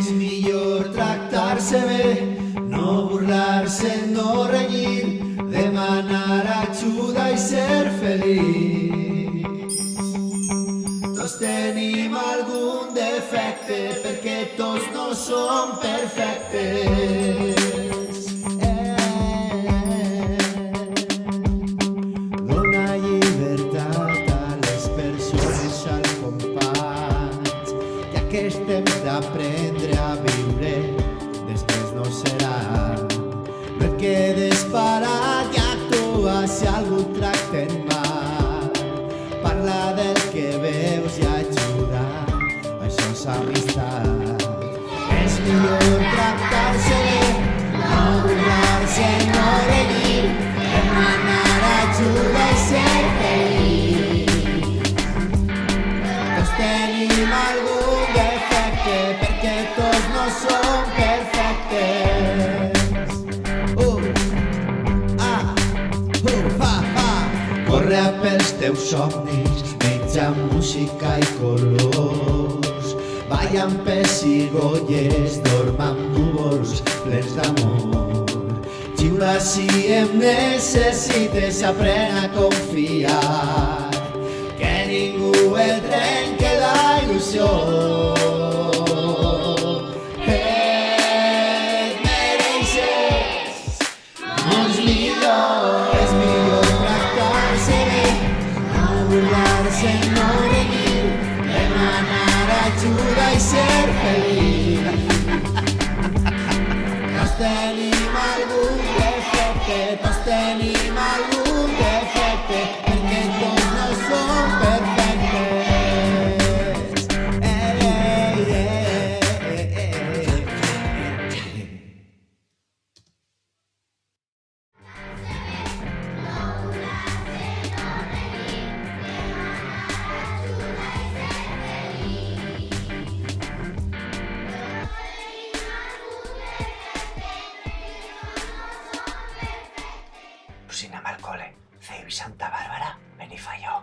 És millor tractar-se bé, no burlar-se, no renyir, demanar ajuda i ser feliç. Tots tenim algun defecte perquè tots no som perfectes. Dona llibertat a les persones, al companys, ja que és temps d'aprendre a viure, després no serà. No et quedes parat i actua si algú et tracten mal. Parla del que veus i ajuda, això és amistat. És millor tractar-se bé, no burlar-se, no renyir, demanar ajuda i ser feliç. Tots tenim algun defecte perquè tots no som perfectes. Corre pels teus somnis, menja música i colors. Balla amb pessigolles, dorm amb núvols plens d'amor. Xiula si em necessites, aprèn a confiar, que ningú et trenque la il·lusió. Et mereixes molts millors. És millor tractar-se bé, no burlar-se, no renyir, demanar ajuda i ser feliç. Tots tenim algun defecte, tots tenim algun defecte, perquè tots no som perfectes. Sin amb el cole, Feu i Santa Bàrbara, Benifaió.